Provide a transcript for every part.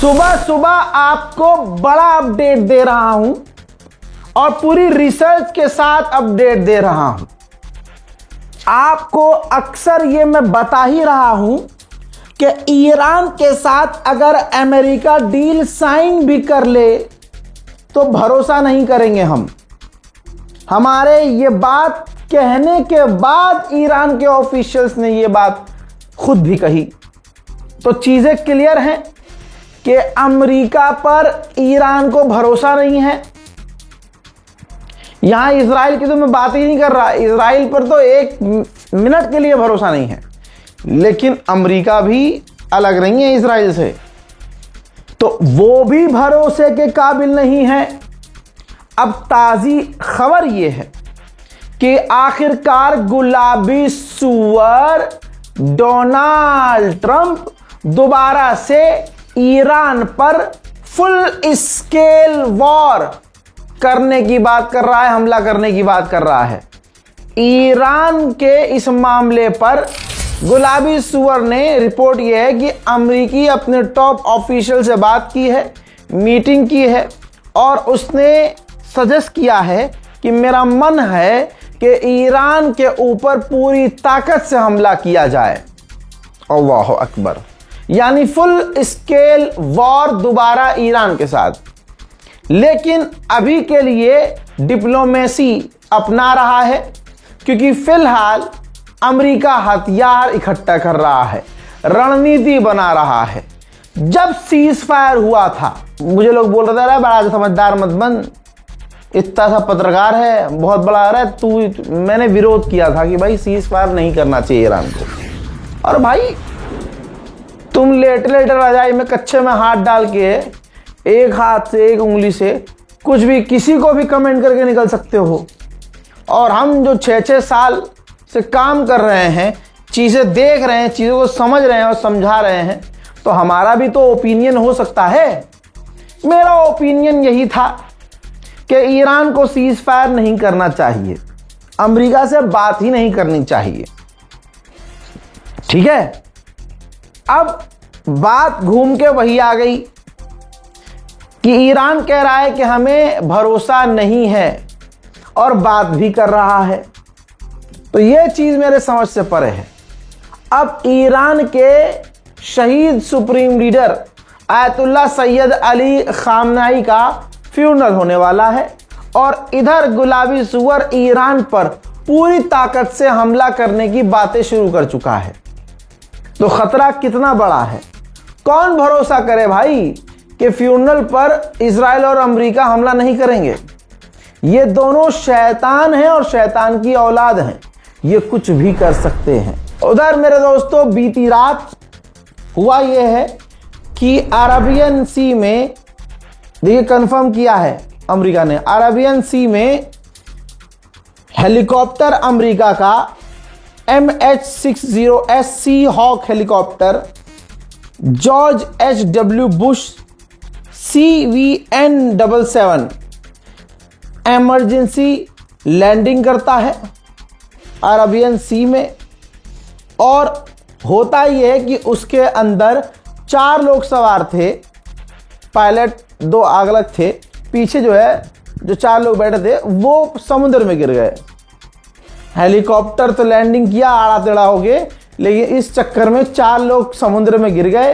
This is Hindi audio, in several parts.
सुबह सुबह आपको बड़ा अपडेट दे रहा हूं और पूरी रिसर्च के साथ अपडेट दे रहा हूं। आपको अक्सर ये मैं बता ही रहा हूं कि ईरान के साथ अगर अमेरिका डील साइन भी कर ले तो भरोसा नहीं करेंगे हम। हमारे ये बात कहने के बाद ईरान के ऑफिशियल्स ने ये बात खुद भी कही। तो चीजें क्लियर हैं कि अमेरिका पर ईरान को भरोसा नहीं है। यहां इजराइल की तो मैं बात ही नहीं कर रहा, इजराइल पर तो एक मिनट के लिए भरोसा नहीं है, लेकिन अमेरिका भी अलग नहीं है इजराइल से, तो वो भी भरोसे के काबिल नहीं है। अब ताज़ी खबर यह है कि आखिरकार गुलाबी सुअर डोनाल्ड ट्रंप दोबारा से ईरान पर फुल स्केल वॉर करने की बात कर रहा है, हमला करने की बात कर रहा है। ईरान के इस मामले पर गुलाबी सुअर ने रिपोर्ट यह है कि अमेरिकी अपने टॉप ऑफिशियल से बात की है, मीटिंग की है और उसने सजेस्ट किया है कि मेरा मन है कि ईरान के ऊपर पूरी ताकत से हमला किया जाए। अल्लाहु अकबर, यानी फुल स्केल वॉर दोबारा ईरान के साथ। लेकिन अभी के लिए डिप्लोमेसी अपना रहा है, क्योंकि फिलहाल अमेरिका हथियार इकट्ठा कर रहा है, रणनीति बना रहा है। जब सीज फायर हुआ था, मुझे लोग बोल रहे थे बड़ा समझदार मत बन, इतना सा पत्रकार है, बहुत बड़ा आ रहा है तू। मैंने विरोध किया था कि भाई सीज फायर नहीं करना चाहिए ईरान को। और भाई तुम लेटे लेटे रजाई में कच्चे में हाथ डाल के एक हाथ से एक उंगली से कुछ भी किसी को भी कमेंट करके निकल सकते हो। और हम जो 6-6 साल से काम कर रहे हैं, चीज़ें देख रहे हैं, चीज़ों को समझ रहे हैं और समझा रहे हैं, तो हमारा भी तो ओपिनियन हो सकता है। मेरा ओपिनियन यही था कि ईरान को सीज फायर नहीं करना चाहिए, अमेरिका से बात ही नहीं करनी चाहिए। ठीक है, अब बात घूम के वही आ गई कि ईरान कह रहा है कि हमें भरोसा नहीं है और बात भी कर रहा है। तो यह चीज मेरे समझ से परे है। अब ईरान के शहीद supreme leader ayatollah Syed Ali खामनाई का फ्यूनरल होने वाला है और इधर गुलाबी सुअर ईरान पर पूरी ताकत से हमला करने की बातें शुरू कर चुका है। तो खतरा कितना बड़ा है, कौन भरोसा करे भाई कि फ्यूनरल पर इजराइल और अमेरिका हमला नहीं करेंगे। ये दोनों शैतान हैं और शैतान की औलाद हैं, ये कुछ भी कर सकते हैं। उधर मेरे दोस्तों बीती रात हुआ ये है कि अरेबियन सी में, देखिए कंफर्म किया है अमेरिका ने, अरेबियन सी में हेलीकॉप्टर अमेरिका का MH-60S Sea Hawk helicopter George H.W. Bush CVN-77 emergency landing करता है अरेबियन सी में। और होता यह है कि उसके अंदर 4 लोग सवार थे, पायलट 2 अलग थे, पीछे जो 4 लोग बैठे थे वो समुद्र में गिर गए। हेलीकॉप्टर तो लैंडिंग किया आड़ा टेढ़ा हो गए, लेकिन इस चक्कर में 4 लोग समुद्र में गिर गए।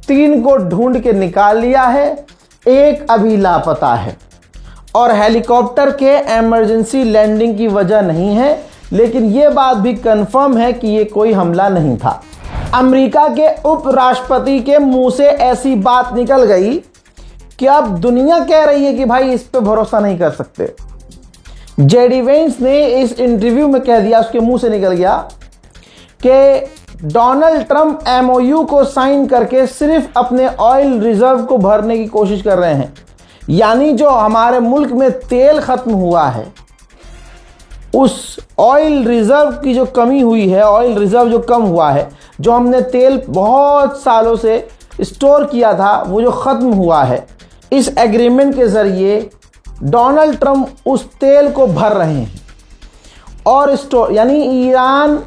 3 को ढूंढ के निकाल लिया है, 1 अभी लापता है। और हेलीकॉप्टर के इमरजेंसी लैंडिंग की वजह नहीं है, लेकिन यह बात भी कंफर्म है कि यह कोई हमला नहीं था। अमेरिका के उपराष्ट्रपति के मुंह से ऐसी बात निकल गई कि अब दुनिया कह रही है कि भाई इस पे भरोसा नहीं कर सकते। जेडी वेंस ने इस इंटरव्यू में कह दिया, उसके मुंह से निकल गया कि डोनाल्ड ट्रंप MOU को साइन करके सिर्फ अपने ऑयल रिजर्व को भरने की कोशिश कर रहे हैं। यानी जो हमारे मुल्क में तेल खत्म हुआ है, उस ऑयल रिजर्व की जो कमी हुई है, ऑयल रिजर्व जो कम हुआ है, जो हमने तेल बहुत सालों से स्टोर किया था, वो जो ख़त्म हुआ है, इस एग्रीमेंट के ज़रिए डोनाल्ड ट्रंप उस तेल को भर रहे हैं और स्टोर, यानी ईरान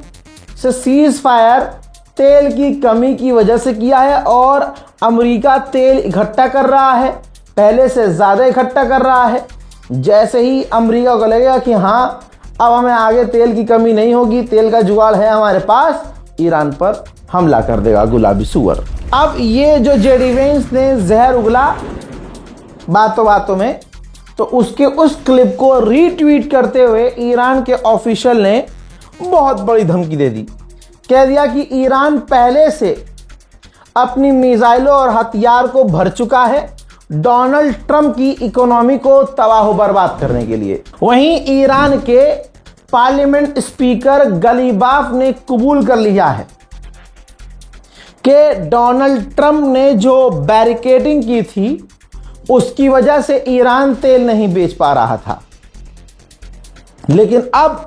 से सीज फायर तेल की कमी की वजह से किया है और अमेरिका तेल इकट्ठा कर रहा है, पहले से ज़्यादा इकट्ठा कर रहा है। जैसे ही अमेरिका को लगेगा कि हाँ अब हमें आगे तेल की कमी नहीं होगी, तेल का जुगाड़ है हमारे पास, ईरान पर हमला कर देगा गुलाबी सुअर। अब ये जो जेडी वेंस ने जहर उगला बातों बातों में, तो उसके उस क्लिप को रीट्वीट करते हुए ईरान के ऑफिशियल ने बहुत बड़ी धमकी दे दी। कह दिया कि ईरान पहले से अपनी मिसाइलों और हथियार को भर चुका है डोनाल्ड ट्रंप की इकोनॉमी को तबाह बर्बाद करने के लिए। वहीं ईरान के पार्लियामेंट स्पीकर गलीबाफ ने कबूल कर लिया है कि डोनाल्ड ट्रंप ने जो बैरिकेडिंग की थी उसकी वजह से ईरान तेल नहीं बेच पा रहा था, लेकिन अब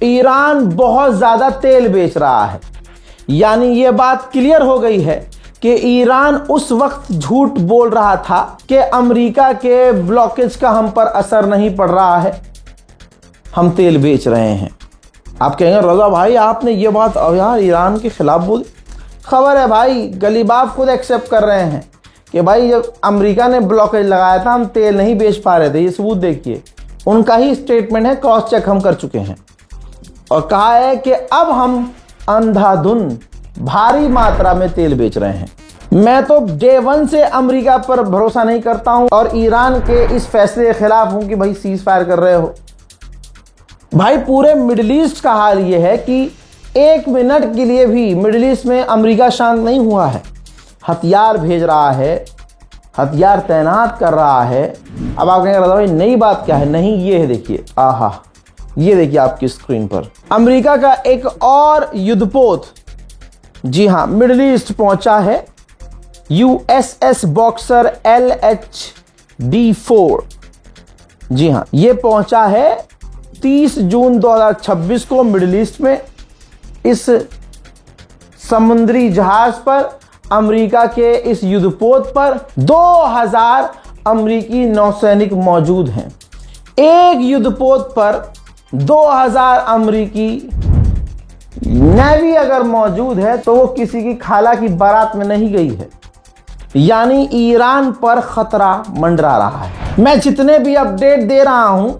ईरान बहुत ज्यादा तेल बेच रहा है। यानी यह बात क्लियर हो गई है कि ईरान उस वक्त झूठ बोल रहा था कि अमेरिका के ब्लॉकेज का हम पर असर नहीं पड़ रहा है, हम तेल बेच रहे हैं। आप कहेंगे रजा भाई आपने ये बात अब यार ईरान के खिलाफ बोली। खबर है भाई, गलीबाफ खुद एक्सेप्ट कर रहे हैं कि भाई जब अमेरिका ने ब्लॉकेज लगाया था हम तेल नहीं बेच पा रहे थे। ये सबूत देखिए, उनका ही स्टेटमेंट है, क्रॉस चेक हम कर चुके हैं। और कहा है कि अब हम अंधाधुन भारी मात्रा में तेल बेच रहे हैं। मैं तो डे वन से अमेरिका पर भरोसा नहीं करता हूं और ईरान के इस फैसले के खिलाफ हूं कि भाई सीज फायर कर रहे हो। भाई पूरे मिडिल ईस्ट का हाल यह है कि एक मिनट के लिए भी मिडिल ईस्ट में अमेरिका शांत नहीं हुआ है। हथियार भेज रहा है, हथियार तैनात कर रहा है। अब आप कहेंगे भाई नई बात क्या है? नहीं, ये है देखिए, आहा, ये देखिए आपकी स्क्रीन पर अमेरिका का एक और युद्धपोत, जी हां, मिडिल ईस्ट पहुंचा है। USS बॉक्सर LHD-4, जी हां, ये पहुंचा है 30 जून 2026 को मिडिल ईस्ट में। इस समुद्री जहाज पर अमेरिका के इस युद्धपोत पर 2000 अमेरिकी नौसैनिक मौजूद हैं। एक युद्धपोत पर 2000 अमेरिकी नेवी अगर मौजूद है तो वो किसी की खाला की बारात में नहीं गई है। यानी ईरान पर खतरा मंडरा रहा है। मैं जितने भी अपडेट दे रहा हूं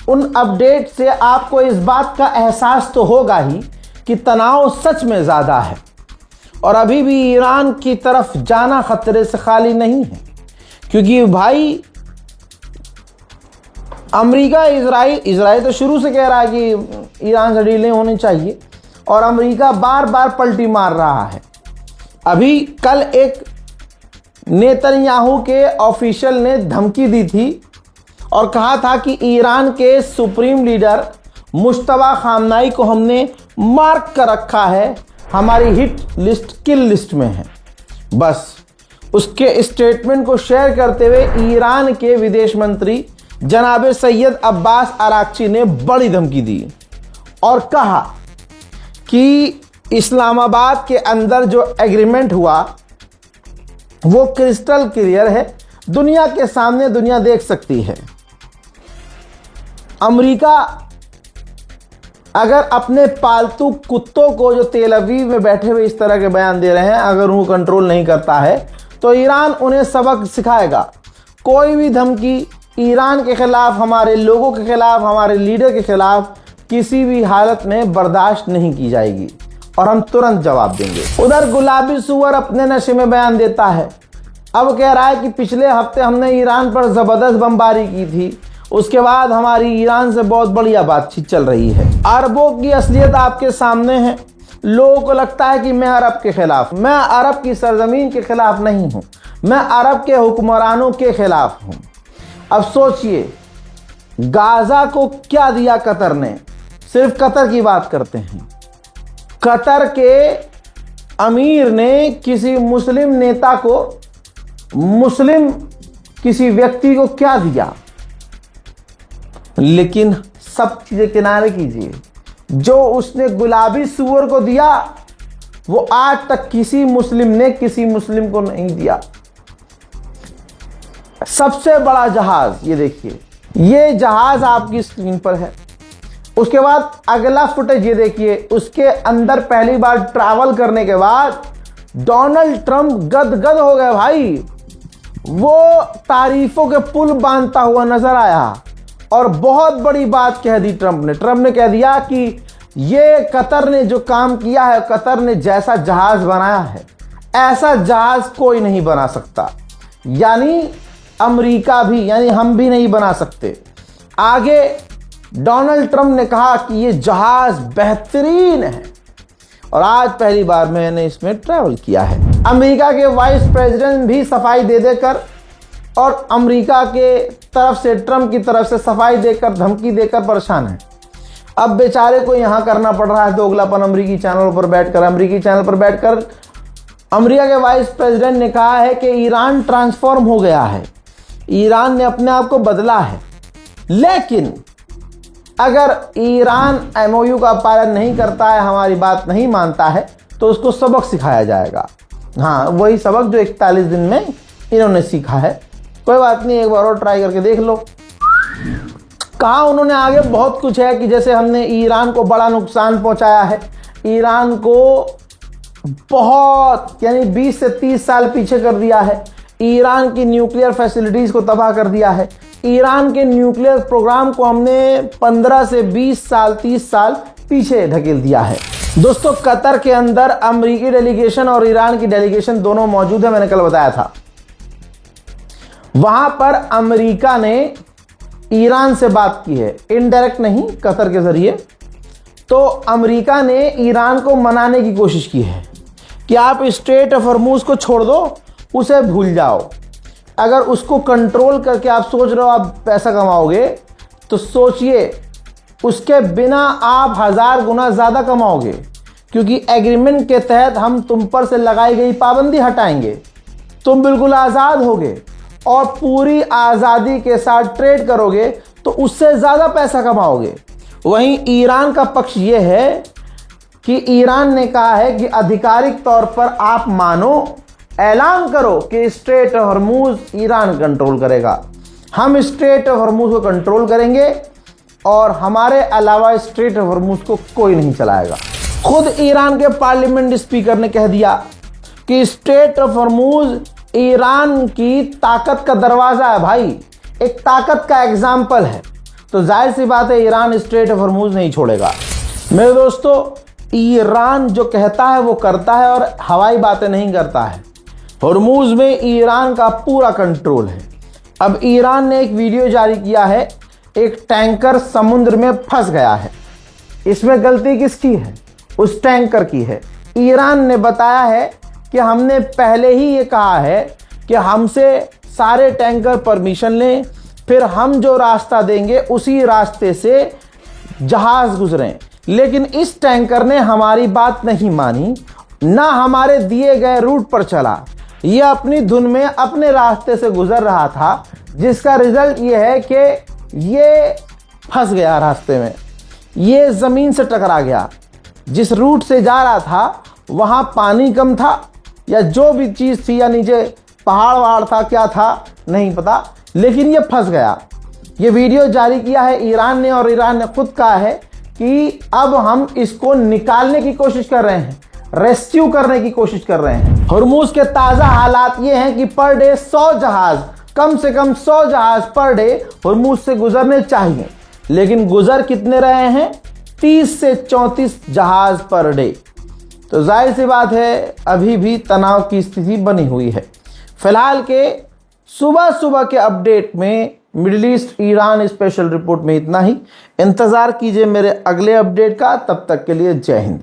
उन अपडेट से आपको इस बात का एहसास तो होगा ही कि तनाव सच में ज्यादा है और अभी भी ईरान की तरफ जाना खतरे से खाली नहीं है। क्योंकि भाई अमेरिका इजराइल तो शुरू से कह रहा है कि ईरान से डीलें होनी चाहिए और अमेरिका बार बार पलटी मार रहा है। अभी कल एक नेतन्याहू के ऑफिशियल ने धमकी दी थी और कहा था कि ईरान के सुप्रीम लीडर मुश्तबा खामनाई को हमने मार्क कर रखा है, हमारी हिट लिस्ट किल लिस्ट में है। बस उसके स्टेटमेंट को शेयर करते हुए ईरान के विदेश मंत्री जनाब सैयद अब्बास अराक्ची ने बड़ी धमकी दी और कहा कि इस्लामाबाद के अंदर जो एग्रीमेंट हुआ वो क्रिस्टल क्लियर है, दुनिया के सामने दुनिया देख सकती है। अमेरिका अगर अपने पालतू कुत्तों को जो तेल अवीव में बैठे हुए इस तरह के बयान दे रहे हैं, अगर वो कंट्रोल नहीं करता है तो ईरान उन्हें सबक सिखाएगा। कोई भी धमकी ईरान के खिलाफ, हमारे लोगों के खिलाफ, हमारे लीडर के खिलाफ किसी भी हालत में बर्दाश्त नहीं की जाएगी और हम तुरंत जवाब देंगे। उधर गुलाबी सुअर अपने नशे में बयान देता है। अब कह रहा है कि पिछले हफ्ते हमने ईरान पर जबरदस्त बमबारी की थी, उसके बाद हमारी ईरान से बहुत बढ़िया बातचीत चल रही है। अरबों की असलियत आपके सामने है। लोगों को लगता है कि मैं अरब के खिलाफ, मैं अरब की सरजमीन के खिलाफ नहीं हूं, मैं अरब के हुक्मरानों के खिलाफ हूं। अब सोचिए गाजा को क्या दिया कतर ने। सिर्फ कतर की बात करते हैं, कतर के अमीर ने किसी मुस्लिम नेता को, मुस्लिम किसी व्यक्ति को क्या दिया। लेकिन सब चीजें किनारे कीजिए, जो उसने गुलाबी सुअर को दिया वो आज तक किसी मुस्लिम ने किसी मुस्लिम को नहीं दिया। सबसे बड़ा जहाज, ये देखिए, ये जहाज आपकी स्क्रीन पर है। उसके बाद अगला फुटेज ये देखिए, उसके अंदर पहली बार ट्रैवल करने के बाद डोनाल्ड ट्रंप गदगद हो गए भाई। वो तारीफों के पुल बांधता हुआ नजर आया और बहुत बड़ी बात कह दी ट्रंप ने कह दिया कि ये कतर ने जो काम किया है, कतर ने जैसा जहाज बनाया है ऐसा जहाज कोई नहीं बना सकता, यानी अमेरिका भी, यानी हम भी नहीं बना सकते। आगे डोनाल्ड ट्रंप ने कहा कि ये जहाज बेहतरीन है और आज पहली बार मैंने इसमें ट्रैवल किया है। अमेरिका के वाइस प्रेसिडेंट भी सफाई दे देकर और अमेरिका के तरफ से, ट्रंप की तरफ से सफाई देकर, धमकी देकर परेशान है। अब बेचारे को यहाँ करना पड़ रहा है दोगलापन। अमेरिकी चैनल पर बैठकर अमेरिका के वाइस प्रेसिडेंट ने कहा है कि ईरान ट्रांसफॉर्म हो गया है, ईरान ने अपने आप को बदला है, लेकिन अगर ईरान एमओयू का पालन नहीं करता है, हमारी बात नहीं मानता है, तो उसको सबक सिखाया जाएगा। हाँ, वही सबक जो 41 दिन में इन्होंने सीखा है। कोई बात नहीं, एक बार और ट्राई करके देख लो। कहा उन्होंने आगे बहुत कुछ है कि जैसे हमने ईरान को बड़ा नुकसान पहुंचाया है, ईरान को बहुत, यानी 20 से 30 साल पीछे कर दिया है, ईरान की न्यूक्लियर फैसिलिटीज को तबाह कर दिया है, ईरान के न्यूक्लियर प्रोग्राम को हमने 15 से 20 साल 30 साल पीछे ढकेल दिया है। दोस्तों, कतर के अंदर अमेरिकी डेलीगेशन और ईरान की डेलीगेशन दोनों मौजूद है, मैंने कल बताया था। वहां पर अमेरिका ने ईरान से बात की है, इनडायरेक्ट नहीं, कतर के जरिए। तो अमेरिका ने ईरान को मनाने की कोशिश की है कि आप स्ट्रेट ऑफ हॉर्मूज को छोड़ दो, उसे भूल जाओ। अगर उसको कंट्रोल करके आप सोच रहे हो आप पैसा कमाओगे, तो सोचिए उसके बिना आप 1000 गुना ज़्यादा कमाओगे, क्योंकि एग्रीमेंट के तहत हम तुम पर से लगाई गई पाबंदी हटाएंगे, तुम बिल्कुल आज़ाद होगे और पूरी आज़ादी के साथ ट्रेड करोगे, तो उससे ज़्यादा पैसा कमाओगे। वहीं ईरान का पक्ष ये है कि ईरान ने कहा है कि आधिकारिक तौर पर आप मानो, ऐलान करो कि straight of Hormuz Iran control करेगा, हम स्ट्रेट ऑफ हॉर्मूज को कंट्रोल करेंगे और हमारे अलावा स्ट्रेट ऑफ हॉर्मूज को कोई नहीं चलाएगा। खुद ईरान के पार्लियामेंट स्पीकर ने कह दिया कि स्ट्रेट ऑफ हॉर्मूज ईरान की ताकत का दरवाजा है भाई, एक ताकत का एग्जाम्पल है। तो जाहिर सी बात है ईरान स्ट्रेट ऑफ हॉर्मूज नहीं छोड़ेगा। मेरे दोस्तों, ईरान जो कहता है वो करता है और हवाई बातें नहीं करता है। हॉर्मूज में ईरान का पूरा कंट्रोल है। अब ईरान ने एक वीडियो जारी किया है, एक टैंकर समुद्र में फंस गया है। इसमें गलती किसकी है? उस टैंकर की है। ईरान ने बताया है कि हमने पहले ही ये कहा है कि हमसे सारे टैंकर परमिशन लें, फिर हम जो रास्ता देंगे उसी रास्ते से जहाज गुजरें। लेकिन इस टैंकर ने हमारी बात नहीं मानी, ना हमारे दिए गए रूट पर चला। ये अपनी धुन में अपने रास्ते से गुजर रहा था, जिसका रिजल्ट ये है कि ये फंस गया रास्ते में, ये ज़मीन से टकरा गया। जिस रूट से जा रहा था वहाँ पानी कम था या जो भी चीज़ थी, या नीचे पहाड़ वहाड़ था, क्या था नहीं पता, लेकिन ये फंस गया। ये वीडियो जारी किया है ईरान ने और ईरान ने खुद कहा है कि अब हम इसको निकालने की कोशिश कर रहे हैं, रेस्क्यू करने की कोशिश कर रहे हैं। हॉर्मूज के ताज़ा हालात ये हैं कि पर डे 100 जहाज, कम से कम 100 जहाज पर डे हॉर्मूज से गुजरने चाहिए, लेकिन गुजर कितने रहे हैं? 30 से 34 जहाज पर डे। तो जाहिर सी बात है अभी भी तनाव की स्थिति बनी हुई है। फिलहाल के सुबह के अपडेट में middle east Iran special report में इतना ही। इंतज़ार कीजिए मेरे अगले अपडेट का। तब तक के लिए जय हिंद।